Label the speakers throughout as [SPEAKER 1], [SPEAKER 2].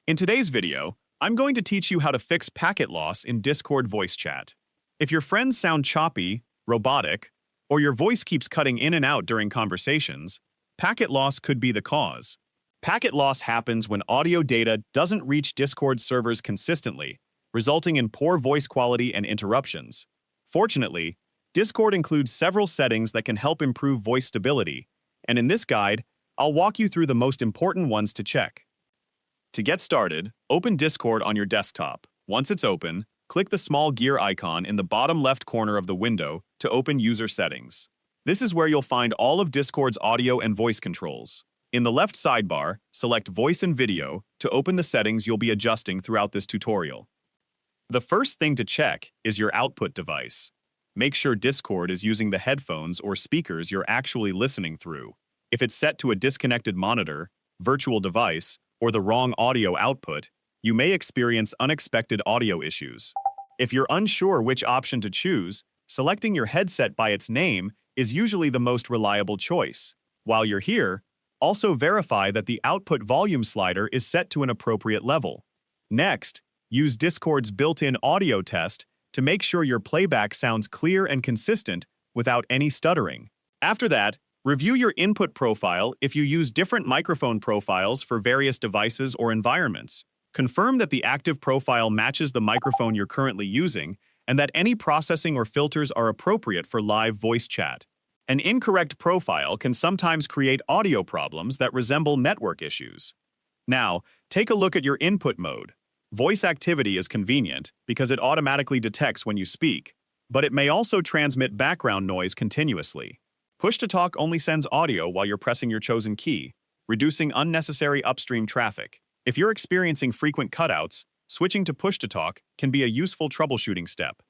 [SPEAKER 1] In today's video, I'm going to teach you how to fix packet loss in Discord voice chat. If your friends sound choppy, robotic, or your voice keeps cutting in and out during conversations, packet loss could be the cause. Packet loss happens when audio data doesn't reach Discord servers consistently, resulting in poor voice quality and interruptions. Fortunately, Discord includes several settings that can help improve voice stability, and in this guide, I'll walk you through the most important ones to check. To get started, open Discord on your desktop. Once it's open, click the small gear icon in the bottom left corner of the window to open User Settings. This is where you'll find all of Discord's audio and voice controls. In the left sidebar, select Voice and Video to open the settings you'll be adjusting throughout this tutorial. The first thing to check is your output device. Make sure Discord is using the headphones or speakers you're actually listening through. If it's set to a disconnected monitor, virtual device, or the wrong audio output, you may experience unexpected audio issues. If you're unsure which option to choose, selecting your headset by its name is usually the most reliable choice. While you're here, also verify that the output volume slider is set to an appropriate level. Next, use Discord's built-in audio test to make sure your playback sounds clear and consistent without any stuttering. After that, review your input profile if you use different microphone profiles for various devices or environments. Confirm that the active profile matches the microphone you're currently using and that any processing or filters are appropriate for live voice chat. An incorrect profile can sometimes create audio problems that resemble network issues. Now, take a look at your input mode. Voice activity is convenient because it automatically detects when you speak, but it may also transmit background noise continuously. Push-to-talk only sends audio while you're pressing your chosen key, reducing unnecessary upstream traffic. If you're experiencing frequent cutouts, switching to push-to-talk can be a useful troubleshooting step.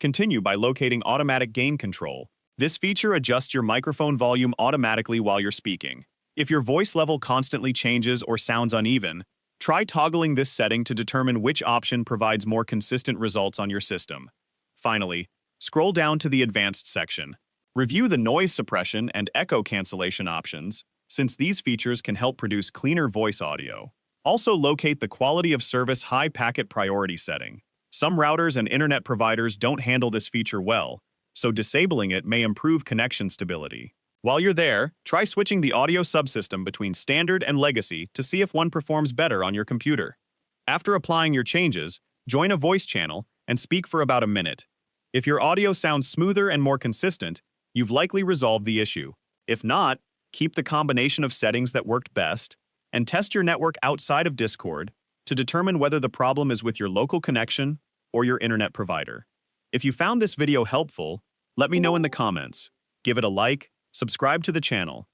[SPEAKER 1] Continue by locating automatic gain control. This feature adjusts your microphone volume automatically while you're speaking. If your voice level constantly changes or sounds uneven, try toggling this setting to determine which option provides more consistent results on your system. Finally, scroll down to the Advanced section. Review the noise suppression and echo cancellation options, since these features can help produce cleaner voice audio. Also locate the Quality of Service High Packet Priority setting. Some routers and internet providers don't handle this feature well, so disabling it may improve connection stability. While you're there, try switching the audio subsystem between standard and legacy to see if one performs better on your computer. After applying your changes, join a voice channel and speak for about a minute. If your audio sounds smoother and more consistent, you've likely resolved the issue. If not, keep the combination of settings that worked best and test your network outside of Discord to determine whether the problem is with your local connection or your internet provider. If you found this video helpful, let me know in the comments. Give it a like, subscribe to the channel,